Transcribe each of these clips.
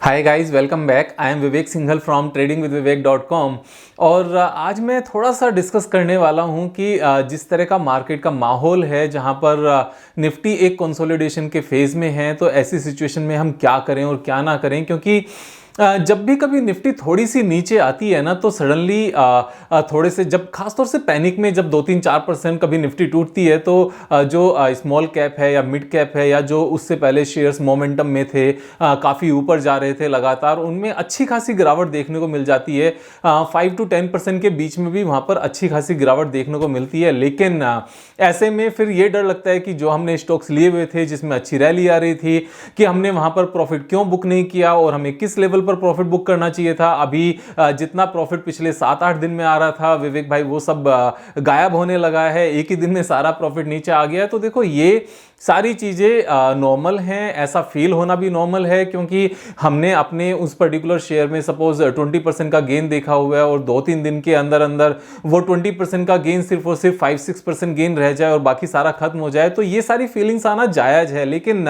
Hi guys, welcome back. I am Vivek Singhal from tradingwithvivek.com। और आज मैं थोड़ा सा डिस्कस करने वाला हूं कि जिस तरह का मार्केट का माहौल है, जहां पर निफ्टी एक कंसोलिडेशन के फेज में है, तो ऐसी सिचुएशन में हम क्या करें और क्या ना करें। क्योंकि जब भी कभी निफ्टी थोड़ी सी नीचे आती है ना, तो सडनली थोड़े से जब खासतौर से पैनिक में जब 2-3-4% कभी निफ्टी टूटती है, तो जो स्मॉल कैप है या मिड कैप है या जो उससे पहले शेयर्स मोमेंटम में थे, काफ़ी ऊपर जा रहे थे लगातार, उनमें अच्छी खासी गिरावट देखने को मिल जाती है। 5-10% के बीच में भी वहाँ पर अच्छी खासी गिरावट देखने को मिलती है। लेकिन ऐसे में फिर ये डर लगता है कि जो हमने स्टॉक्स लिए हुए थे जिसमें अच्छी रैली आ रही थी, कि हमने वहाँ पर प्रॉफिट क्यों बुक नहीं किया और हमें किस लेवल पर प्रॉफिट बुक करना चाहिए था। अभी जितना प्रॉफिट पिछले 7-8 दिन में आ रहा था विवेक भाई, वो सब गायब होने लगा है। एक ही दिन में सारा प्रॉफिट नीचे आ गया है। तो देखो, ये सारी चीजें नॉर्मल हैं, ऐसा फील होना भी नॉर्मल है, क्योंकि हमने अपने उस पर्टिकुलर शेयर में सपोज 20% का गेन देखा हुआ है और 2-3 दिन के अंदर अंदर वो 20% का गेन सिर्फ और सिर्फ 5-6% गेन रह जाए और बाकी सारा खत्म हो जाए, तो ये सारी फीलिंग्स आना जायज है। लेकिन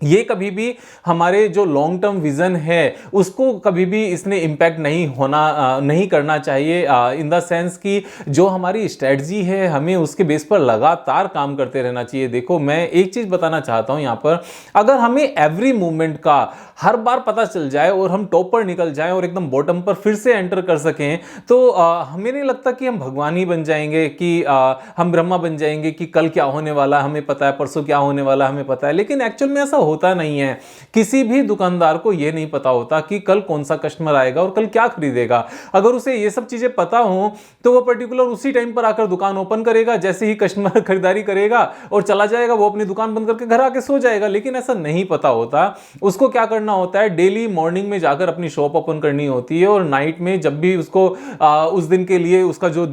ये कभी भी हमारे जो लॉन्ग टर्म विजन है उसको कभी भी इसने इम्पैक्ट नहीं करना चाहिए। इन द सेंस कि जो हमारी स्ट्रेटजी है हमें उसके बेस पर लगातार काम करते रहना चाहिए। देखो, मैं एक चीज बताना चाहता हूं यहां पर, अगर हमें एवरी मूवमेंट का हर बार पता चल जाए और हम टॉप पर निकल जाएं और एकदम बॉटम पर फिर से एंटर कर सकें, तो हमें नहीं लगता कि हम भगवान ही बन जाएंगे, कि हम ब्रह्मा बन जाएंगे, कि कल क्या होने वाला हमें पता है, परसों क्या होने वाला हमें पता है। लेकिन एक्चुअल में ऐसा होता नहीं है। किसी भी दुकानदार को यह नहीं पता होता कि कल कौन सा कस्टमर आएगा और कल क्या खरीदेगा। अगर उसे ये सब चीजें पता हो तो वो पर्टिकुलर उसी टाइम पर आकर दुकान ओपन करेगा, जैसे ही कस्टमर खरीदारी करेगा और चला जाएगा, वो अपनी दुकान बंद करके घर आके सो जाएगा। लेकिन ऐसा नहीं पता होता। उसको क्या करना होता है, डेली मॉर्निंग में जाकर अपनी शॉप ओपन करनी होती है और नाइट में जब भी उसको उस दिन के लिए उसका जो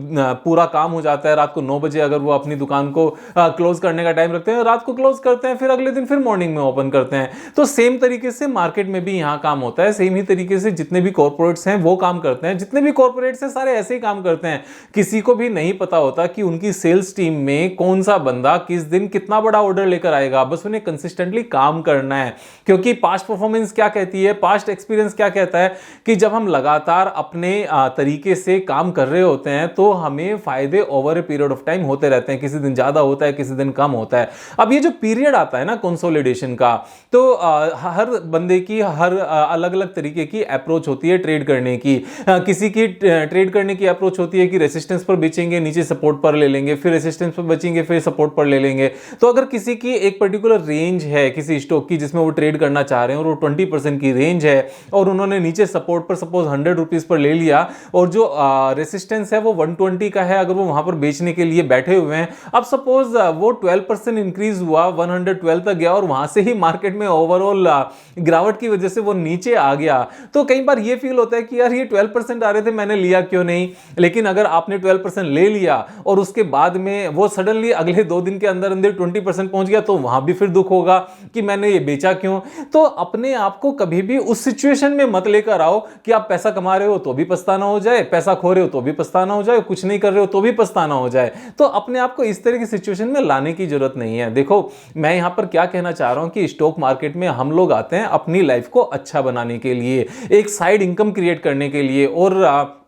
पूरा काम हो जाता है, रात को 9 बजे अगर वो अपनी दुकान को क्लोज करने का टाइम रखते हैं, रात को क्लोज करते हैं, फिर अगले दिन फिर मॉर्निंग में ओपन करते हैं। तो सेम तरीके से मार्केट में भी यहां काम होता है। सेम ही तरीके से जितने भी कॉर्पोरेट्स हैं वो काम करते हैं। जितने भी कॉर्पोरेट्स हैं सारे ऐसे ही काम करते हैं। किसी को भी नहीं पता होता कि उनकी सेल्स टीम में कौन सा बंदा किस दिन कितना बड़ा ऑर्डर लेकर आएगा। बस उन्हें कंसिस्टेंटली काम करना है। क्योंकि पास्ट परफॉर्मेंस क्या कहती है, पास्ट एक्सपीरियंस क्या कहता है, कि जब हम लगातार अपने तरीके से काम कर रहे होते हैं तो हमें फायदे over a period of time होते रहते हैं। किसी दिन ज्यादा होता है, किसी दिन कम होता है। अब ये जो पीरियड आता है ना कंसोलिडेशन का, तो हर बंदे की हर अलग अलग तरीके की अप्रोच होती है ट्रेड करने की। किसी की ट्रेड करने की अप्रोच होती है कि रेसिस्टेंस पर बेचेंगे, नीचे सपोर्ट पर ले लेंगे, फिर रेसिस्टेंस पर बेचेंगे, फिर सपोर्ट पर ले लेंगे। तो अगर किसी की एक पर्टिकुलर रेंज है किसी स्टॉक की जिसमें वो ट्रेड करना चाह रहे हैं और वो 20% की रेंज है और उन्होंने नीचे सपोर्ट पर सपोज 100 रुपीज पर ले लिया और जो रेसिस्टेंस है वो 120 का है, अगर वो वहां पर बेचने के लिए बैठे हुए हैं, अब सपोज वो 12% इंक्रीज हुआ, 112 तक गया और वहां से ही मार्केट में ओवरऑल गिरावट की वजह से वो नीचे आ गया, तो कई बार ये फील होता है कि यार ये 12% आ रहे थे, मैंने लिया क्यों नहीं। लेकिन अगर आपने 12% ले लिया और उसके बाद में वो सडनली अगले 2 दिन के अंदर अंदर 20% पहुंच गया, तो वहां भी फिर दुख होगा कि मैंने ये बेचा क्यों। तो अपने आप को कभी भी उस सिचुएशन में मत लेकर आओ कि आप पैसा कमा रहे हो तो भी पछताना हो जाए, पैसा खो रहे हो तो भी पछताना हो जाए, कुछ नहीं कर रहे हो तो भी पछताना हो जाए। तो अपने आप को इस तरह की सिचुएशन में लाने की जरूरत नहीं है। देखो, मैं यहां पर क्या कहना चाह रहा हूं कि स्टॉक मार्केट में हम लोग आते हैं अपनी लाइफ को अच्छा बनाने के लिए, एक साइड इनकम क्रिएट करने के लिए। और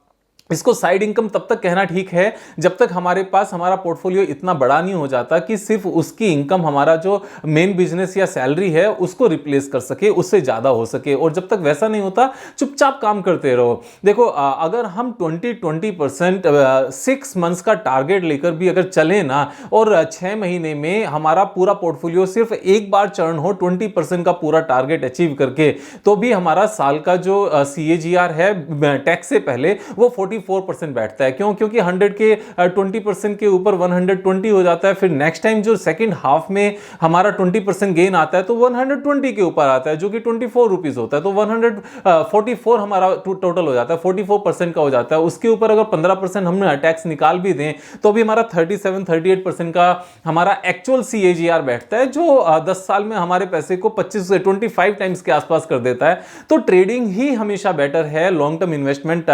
इसको साइड इनकम तब तक कहना ठीक है जब तक हमारे पास हमारा पोर्टफोलियो इतना बड़ा नहीं हो जाता कि सिर्फ उसकी इनकम हमारा जो मेन बिजनेस या सैलरी है उसको रिप्लेस कर सके, उससे ज्यादा हो सके। और जब तक वैसा नहीं होता, चुपचाप काम करते रहो। देखो, अगर हम 20% 6 मंथ्स का टारगेट लेकर भी अगर चले ना और 6 महीने में हमारा पूरा पोर्टफोलियो सिर्फ एक बार चर्न हो 20% का पूरा टारगेट अचीव करके, तो भी हमारा साल का जो CAGR है टैक्स से पहले वो 44% बैठता है। क्यों? क्योंकि 100 के 20% के ऊपर 120 हो जाता है। फिर नेक्स्ट टाइम जो सेकंड हाफ में हमारा 20% गेन आता है तो 120 के ऊपर आता है, जो कि 24 रुपीज होता है। तो 144 हमारा टोटल हो जाता है, 44% का हो जाता है। उसके ऊपर अगर 15% हम टैक्स निकाल भी दें तो भी हमारा 37-38% का हमारा एक्चुअल CAGR बैठता है, जो 10 साल में हमारे पैसे को 25 से 25 टाइम्स के आसपास कर देता है। तो ट्रेडिंग ही हमेशा बेटर है। लॉन्ग टर्म इन्वेस्टमेंट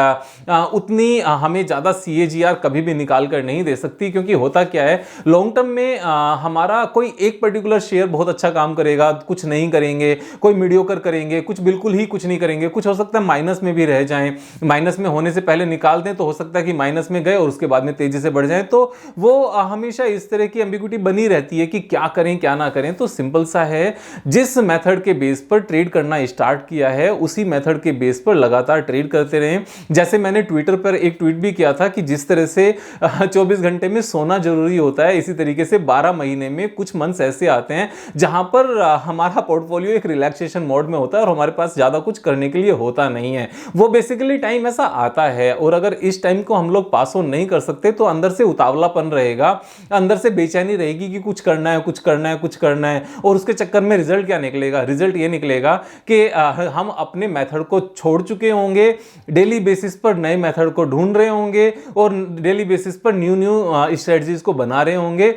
उतनी हमें ज़्यादा CAGR कभी भी निकाल कर नहीं दे सकती, क्योंकि होता क्या है, लॉन्ग टर्म में हमारा कोई एक पर्टिकुलर शेयर बहुत अच्छा काम करेगा, कुछ नहीं करेंगे, कोई मीडियोकर करेंगे, कुछ बिल्कुल ही कुछ नहीं करेंगे, कुछ हो सकता है माइनस में भी रह जाएं, माइनस में होने से पहले निकाल दें तो हो सकता है कि माइनस में गए और उसके बाद में तेजी से बढ़ जाएं। तो वो हमेशा इस तरह की एम्बिग्युइटी बनी रहती है कि क्या करें क्या ना करें। तो सिंपल सा है, जिस मेथड के बेस पर ट्रेड करना स्टार्ट किया है उसी मेथड के बेस पर लगातार ट्रेड करते रहें। जैसे मैंने ट्विटर पर एक ट्वीट भी किया था कि जिस तरह से 24 घंटे में सोना जरूरी होता है, इसी तरीके से 12 महीने में कुछ मंथ्स ऐसे आते हैं जहां पर हमारा पोर्टफोलियो एक रिलैक्सेशन मोड में होता है और हमारे पास ज्यादा कुछ करने के लिए होता नहीं है। वो बेसिकली टाइम ऐसा आता है, और अगर इस टाइम को हम लोग पास ऑन नहीं कर सकते तो अंदर से उतावलापन रहेगा, अंदर से बेचैनी रहेगी कि कुछ करना है कुछ करना है कुछ करना है, और उसके चक्कर में रिजल्ट क्या निकलेगा, रिजल्ट ये निकलेगा कि हम अपने मेथड को छोड़ चुके होंगे, डेली बेसिस पर नए मेथड को ढूंढ रहे होंगे और डेली बेसिस पर न्यू स्ट्रेटजीज को बना रहे होंगे,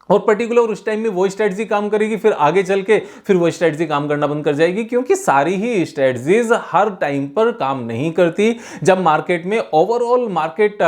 और पर्टिकुलर उस टाइम में वो स्ट्रेटजी काम करेगी, फिर आगे चल के फिर वो स्ट्रेटजी काम करना बंद कर जाएगी, क्योंकि सारी ही स्ट्रेटजीज हर टाइम पर काम नहीं करती। जब मार्केट में ओवरऑल मार्केट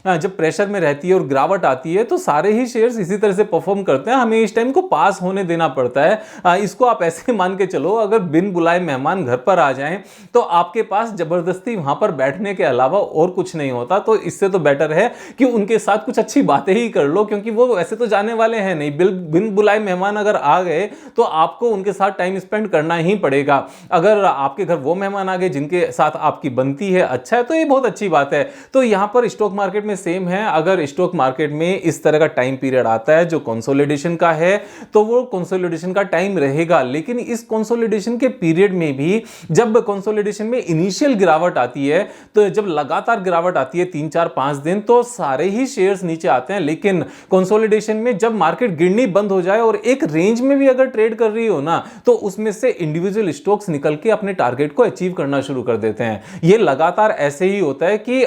जब प्रेशर में रहती है और गिरावट आती है तो सारे ही शेयर्स इसी तरह से परफॉर्म करते हैं, हमें इस टाइम को पास होने देना पड़ता है। इसको आप ऐसे मान के चलो, अगर बिन बुलाए मेहमान घर पर आ जाएं तो आपके पास जबरदस्ती वहां पर बैठने के अलावा और कुछ नहीं होता। तो इससे तो बेटर है कि उनके साथ कुछ अच्छी बातें ही कर लो, क्योंकि वो वैसे तो जाने वाले हैं नहीं, बिन बुलाए मेहमान अगर आ गए तो आपको उनके साथ टाइम स्पेंड करना ही पड़ेगा। अगर आपके घर वो मेहमान आ गए जिनके साथ आपकी बनती है, अच्छा है, तो ये बहुत अच्छी बात है। तो यहां पर स्टॉक मार्केट में सेम है, अगर स्टॉक मार्केट में इस तरह का टाइम पीरियड आता है जो कंसोलिडेशन का है, तो वो कंसोलिडेशन का टाइम रहेगा। लेकिन इस कंसोलिडेशन के पीरियड में भी जब कंसोलिडेशन में इनिशियल गिरावट आती है, तो जब लगातार गिरावट आती है 3 4 5 दिन, तो सारे ही शेयर्स नीचे आते हैं। लेकिन कंसोलिडेशन में जब मार्केट गिरनी बंद हो जाए और एक रेंज में भी अगर ट्रेड कर रही हो ना, तो उसमें से इंडिविजुअल स्टॉक्स निकल के अपने टारगेट को अचीव करना शुरू कर देते हैं। ये लगातार ऐसे ही होता है कि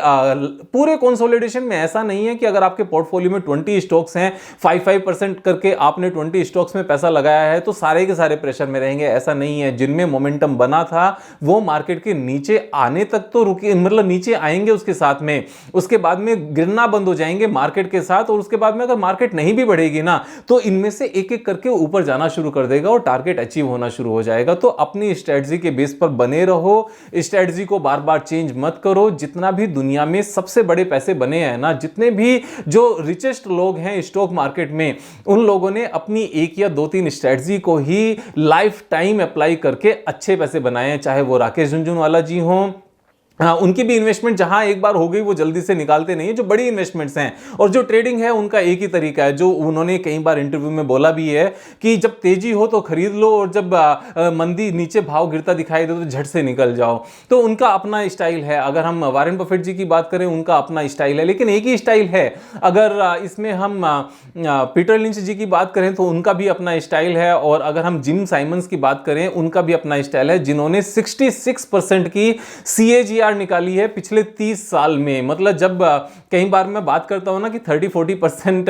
पूरे कंसोलिडेशन में ऐसा नहीं है कि अगर आपके पोर्टफोलियो में 20 स्टॉक्स हैं, 5% करके आपने 20 स्टॉक्स में पैसा लगाया है तो सारे के सारे प्रेशर में रहेंगे, ऐसा नहीं है। जिनमें मोमेंटम बना था वो मार्केट के नीचे आने तक तो रुके, मतलब नीचे आएंगे उसके साथ में, उसके बाद में गिरना बंद हो जाएंगे मार्केट के साथ, और उसके बाद में अगर मार्केट नहीं भी बढ़ेगी ना तो इनमें से एक एक करके ऊपर जाना शुरू कर देगा और टारगेट अचीव होना शुरू हो जाएगा। तो अपनी स्ट्रेटजी के बेस पर बने रहो, स्ट्रेटजी को बार बार चेंज मत करो। जितना भी दुनिया में सबसे बड़े पैसे बने हैं ना, जितने भी जो रिचेस्ट लोग हैं स्टॉक मार्केट में, उन लोगों ने अपनी एक या 2-3 स्ट्रेटजी को ही लाइफ टाइम अप्लाई करके अच्छे पैसे बनाए हैं। चाहे वो राकेश झुनझुनवाला जी हों, उनकी भी इन्वेस्टमेंट जहां एक बार हो गई वो जल्दी से निकालते नहीं है, जो बड़ी इन्वेस्टमेंट्स हैं। और जो ट्रेडिंग है उनका एक ही तरीका है, जो उन्होंने कई बार इंटरव्यू में बोला भी है कि जब तेजी हो तो खरीद लो और जब मंदी नीचे भाव गिरता दिखाई दे तो झट से निकल जाओ। तो उनका अपना स्टाइल है। अगर हम वॉरेन बफेट जी की बात करें, उनका अपना स्टाइल है, लेकिन एक ही स्टाइल है। अगर इसमें हम पीटर लिंच जी की बात करें तो उनका भी अपना स्टाइल है, और अगर हम जिम साइमंस की बात करें उनका भी अपना स्टाइल है, जिन्होंने 66% की CAGR निकाली है पिछले 30 साल में। मतलब जब कई बार मैं बात करता हूं ना कि 30-40%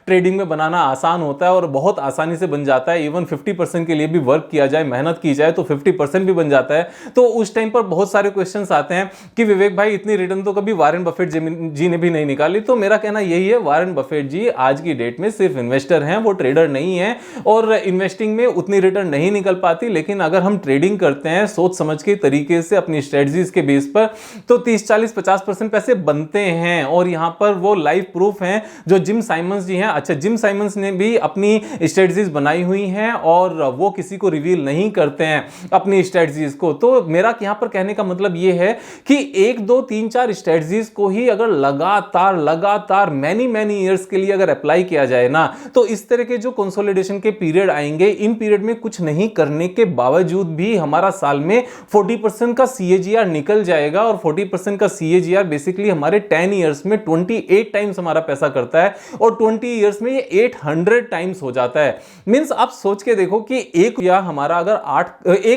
ट्रेडिंग में बनाना आसान होता है और बहुत आसानी से बन जाता है, इवन 50% के लिए भी वर्क किया जाए, मेहनत की जाए तो 50% भी बन जाता है। तो उस टाइम पर बहुत सारे क्वेश्चंस आते हैं कि विवेक भाई इतनी रिटर्न तो कभी वॉरेन बफेट जी ने भी नहीं निकाली। तो मेरा कहना यही है, वॉरेन बफेट जी आज की डेट में सिर्फ इन्वेस्टर हैं, वो ट्रेडर नहीं है, और इन्वेस्टिंग में उतनी रिटर्न नहीं निकल पाती। लेकिन अगर हम ट्रेडिंग करते हैं सोच समझ के तरीके से अपनी स्ट्रेटजीज के बेस पर, तो 30-40-50% पैसे बनते हैं। और यहां पर वो लाइव प्रूफ हैं जो जिम साइमंस जी हैं। अच्छा, जिम साइमंस ने भी अपनी स्ट्रेटजीज बनाई हुई हैं और वो किसी को रिवील नहीं करते हैं अपनी स्ट्रेटजीज को। तो मेरा यहां पर कहने का मतलब ये है कि 1 2 3 4 स्ट्रेटजीज को ही अगर लगातार मैनी ईयर्स के लिए अगर अप्लाई किया जाए ना, तो इस तरह के जो कंसोलिडेशन के पीरियड आएंगे, इन पीरियड में कुछ नहीं करने के बावजूद भी हमारा साल में 40% का CAGR निकल जाएगा। और 40% का CAGR बेसिकली हमारे 10 इयर्स में 28 टाइम्स हमारा पैसा करता है, और 20 इयर्स में ये 800 टाइम्स हो जाता है। मींस आप सोच के देखो कि 1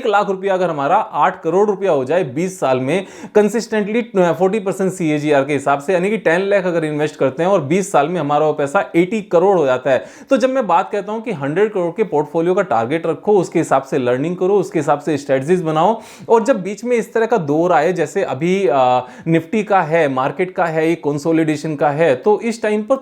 लाख रुपया अगर हमारा 8 करोड़ रुपया हो जाए 20 साल में कंसिस्टेंटली 40% CAGR के हिसाब से, यानी कि 10 लाख अगर इन्वेस्ट करते हैं और 20 साल में हमारा वो पैसा 80 करोड़ हो जाता है। तो जब मैं बात कहता हूं कि 100 करोड़ के पोर्टफोलियो का टारगेट रखो, उसके हिसाब से लर्निंग करो, उसके हिसाब से स्ट्रेटजीज बनाओ, और जब बीच में इस तरह का दौर आए, जैसे अभी निफ्टी का है, मार्केट का है, एक कंसोलिडेशन का है, तो इस टाइम पर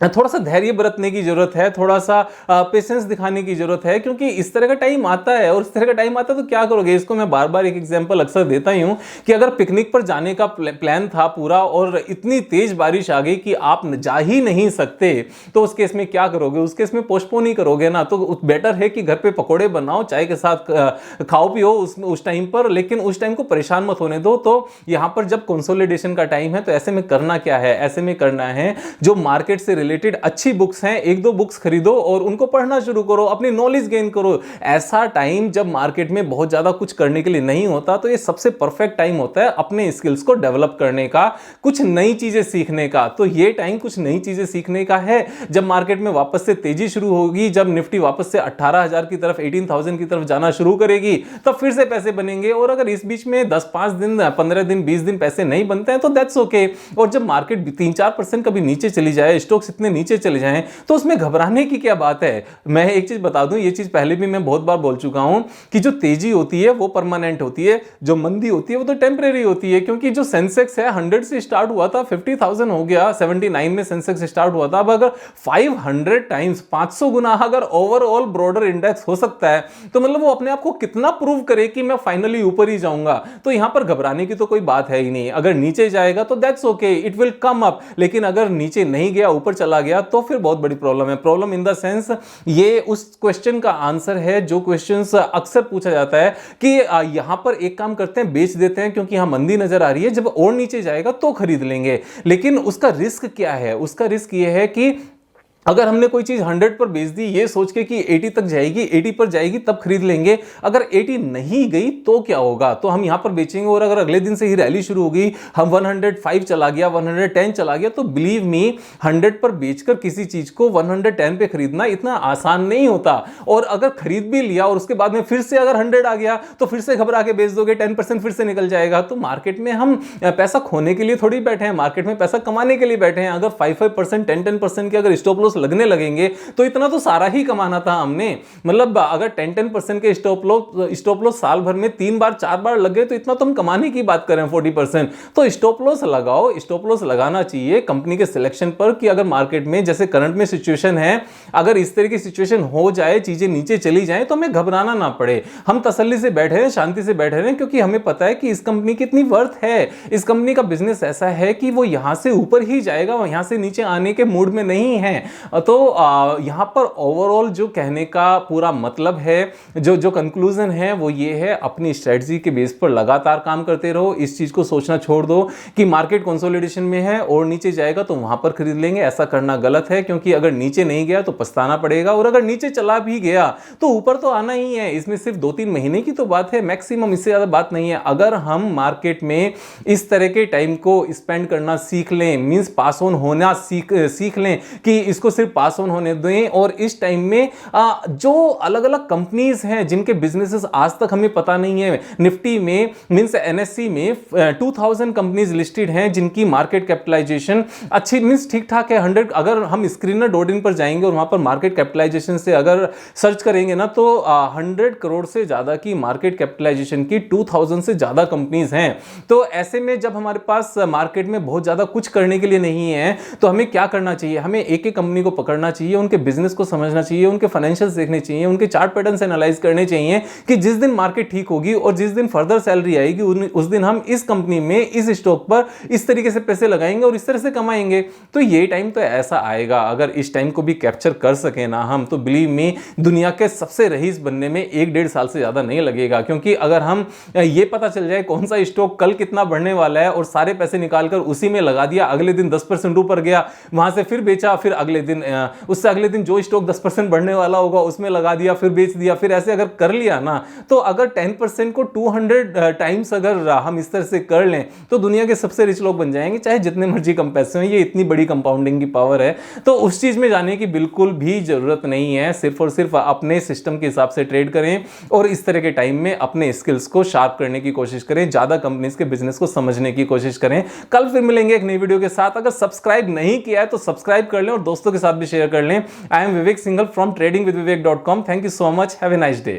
थोड़ा सा धैर्य बरतने की जरूरत है, थोड़ा सा पेशेंस दिखाने की जरूरत है, क्योंकि इस तरह का टाइम आता है। और इस तरह का टाइम आता है तो क्या करोगे, इसको मैं बार बार एक एग्जांपल अक्सर देता ही हूं कि अगर पिकनिक पर जाने का प्लान था पूरा और इतनी तेज बारिश आ गई कि आप जा ही नहीं सकते, तो उस केस में क्या करोगे, उस केस में पोस्टपोन ही करोगे ना। तो बेटर है कि घर पे पकौड़े बनाओ, चाय के साथ खाओ पियो उस टाइम पर, लेकिन उस टाइम को परेशान मत होने दो। तो यहां पर जब कंसोलिडेशन का टाइम है तो ऐसे में करना क्या है, ऐसे में करना है जो मार्केट से रिलेटेड अच्छी बुक्स हैं, एक दो बुक्स खरीदो और उनको पढ़ना शुरू करो, अपनी नॉलेज गेन करो। ऐसा टाइम जब मार्केट में बहुत ज्यादा कुछ करने के लिए नहीं होता, तो ये सबसे परफेक्ट टाइम होता है अपने स्किल्स को डेवलप करने का, कुछ नई चीजें सीखने का। तो ये टाइम कुछ नई चीजें सीखने का है। जब मार्केट में वापस से तेजी शुरू होगी, जब निफ्टी वापस से 18,000 की तरफ, 18,000 की तरफ जाना शुरू करेगी, तब फिर से पैसे बनेंगे। और अगर इस बीच में 10-5 दिन, 15 दिन, 20 दिन पैसे नहीं बनते हैं तो दैट्स ओके। और जब मार्केट 3-4% कभी नीचे चली जाए, स्टॉक्स इतने नीचे चले जाएं, तो उसमें घबराने की क्या बात है। मैं एक चीज बता दूं, ये चीज पहले भी मैं बहुत बार बोल चुका हूं कि जो तेजी होती है वो परमानेंट होती है, जो मंदी होती है वो तो टेम्परेरी होती है। क्योंकि जो सेंसेक्स है 100 से स्टार्ट हुआ था, 50,000 हो गया, 79 में सेंसेक्स स्टार्ट हुआ था। अब अगर 500 टाइम्स, 500 गुना अगर ओवरऑल ब्रॉडर इंडेक्स हो सकता है, तो मतलब वो अपने आप को कितना प्रूव करे कि मैं फाइनली ऊपर ही जाऊंगा। तो यहां पर घबराने की तो कोई बात है ही नहीं। अगर नीचे जाएगा तो that's okay, it will come up. लेकिन अगर नीचे नहीं गया, ऊपर चला गया, तो फिर बहुत बड़ी प्रॉब्लम है। प्रॉब्लम इन द सेंस, ये उस क्वेश्चन का आंसर है जो क्वेश्चंस अक्सर पूछा जाता है कि यहां पर एक काम करते हैं, बेच देते हैं क्योंकि यहां मंदी नजर आ रही है, जब और नीचे जाएगा तो खरीद लेंगे। लेकिन उसका रिस्क क्या है? उसका रिस्क ये है कि अगर हमने कोई चीज 100 पर बेच दी ये सोच के कि 80 तक जाएगी, 80 पर जाएगी तब खरीद लेंगे, अगर 80 नहीं गई तो क्या होगा? तो हम यहां पर बेचेंगे। और अगर अगले दिन से ही रैली शुरू हो गई, हम 105 चला गया, 110 चला गया, तो बिलीव मी 100 पर बेचकर किसी चीज को 110 पे खरीदना इतना आसान नहीं होता। और अगर खरीद भी लिया और उसके बाद में फिर से अगर 100 आ गया तो फिर से घबरा के बेच दोगे, 10% फिर से निकल जाएगा। तो मार्केट में हम पैसा खोने के लिए थोड़ी बैठे हैं, मार्केट में पैसा कमाने के लिए बैठे हैं। अगर 5-5%, 10-10% के अगर स्टॉप लॉस लगने लगेंगे तो इतना तो सारा ही कमाना था हमने। मतलब अगर 10-10% के स्टॉप लॉस साल भर में 3 बार 4 बार लग गए तो इतना तो हम कमाने की बात करें, 40%। तो स्टॉप लॉस लगाओ, स्टॉप लॉस लगाना चाहिए कंपनी के सिलेक्शन पर कि अगर मार्केट में जैसे करंट में सिचुएशन है, अगर इस तरह की सिचुएशन हो जाए, चीजें नीचे चली जाए, तो हमें घबराना ना पड़े। हम तसल्ली से बैठे हैं, शांति से बैठे हैं, क्योंकि हमें पता है कि इस कंपनी की इतनी वर्थ है, इस कंपनी का बिजनेस ऐसा है कि वो यहां से ऊपर ही जाएगा, वो यहां से नीचे आने के मूड में नहीं है। तो यहां पर ओवरऑल जो कहने का पूरा मतलब है, जो कंक्लूजन है वो ये है, अपनी स्ट्रेटजी के बेस पर लगातार काम करते रहो। इस चीज को सोचना छोड़ दो कि मार्केट कंसोलिडेशन में है और नीचे जाएगा तो वहां पर खरीद लेंगे। ऐसा करना गलत है, क्योंकि अगर नीचे नहीं गया तो पछताना पड़ेगा, और अगर नीचे चला भी गया तो ऊपर तो आना ही है। इसमें सिर्फ 2-3 महीने की तो बात है, मैक्सिमम, इससे ज्यादा बात नहीं है। अगर हम मार्केट में इस तरह के टाइम को स्पेंड करना सीख लें, मींस पास ऑन होना सीख लें कि इसको सिर्फ पास ऑन होने दें, और इस टाइम में जो अलग अलग कंपनीज हैं जिनके बिजनेसेस आज तक हमें पता नहीं है, निफ्टी में मींस एनएससी में 2000 कंपनीज लिस्टेड हैं जिनकी मार्केट कैपिटलाइजेशन अच्छी मींस ठीक ठाक है। 100 अगर हम स्क्रीनर डॉट इन पर जाएंगे और वहां पर मार्केट कैपिटलाइजेशन से अगर सर्च करेंगे ना, तो 100 करोड़ से ज्यादा की मार्केट कैपिटलाइजेशन की 2000 से ज्यादा कंपनीज हैं। तो ऐसे में जब हमारे पास मार्केट में बहुत ज्यादा कुछ करने के लिए नहीं है, तो हमें क्या करना चाहिए? हमें एक एक कंपनी को पकड़ना चाहिए, उनके बिजनेस को समझना चाहिए, उनके फाइनेंशियल्स देखने चाहिए, उनके चार्ट पैटर्न्स एनालाइज करने चाहिए कि जिस दिन मार्केट ठीक होगी और जिस दिन फर्दर सैलरी आएगी उस दिन हम इस कंपनी में, इस स्टॉक पर इस तरीके से पैसे लगाएंगे और इस तरह से कमाएंगे। तो ये टाइम तो ऐसा आएगा, अगर इस टाइम को भी कैप्चर कर सके ना हम, तो बिलीव मी दुनिया के सबसे रईस बनने में 1-1.5 साल से ज्यादा नहीं लगेगा। क्योंकि अगर हम ये पता चल जाए कौन सा स्टॉक कल कितना बढ़ने वाला है और सारे पैसे निकालकर उसी में लगा दिया, अगले दिन 10% ऊपर गया, वहां से फिर बेचा, फिर अगले दिन उससे अगले दिन जो स्टॉक 10% बढ़ने वाला होगा उसमें लगा दिया, फिर बेच दिया, फिर ऐसे अगर कर लिया ना, तो अगर 10% को 200 टाइम्स अगर हम इस तरह से कर लें तो दुनिया के सबसे रिच लोग बन जाएंगे, चाहे जितने मर्जी कम पैसे हों। ये इतनी बड़ी कंपाउंडिंग की पावर है। तो उस चीज में जाने की बिल्कुल भी जरूरत नहीं है। सिर्फ और सिर्फ अपने सिस्टम के हिसाब से ट्रेड करें और इस तरह के टाइम में अपने स्किल्स को शार्प करने की कोशिश करें, ज्यादा कंपनीज के बिजनेस को समझने की कोशिश करें। कल फिर मिलेंगे एक नई वीडियो के साथ। अगर सब्सक्राइब नहीं किया है तो सब्सक्राइब कर लें और दोस्तों के साथ भी शेयर कर लें। I am Vivek Singhal from tradingwithvivek.com. Thank you so much. Have a nice day.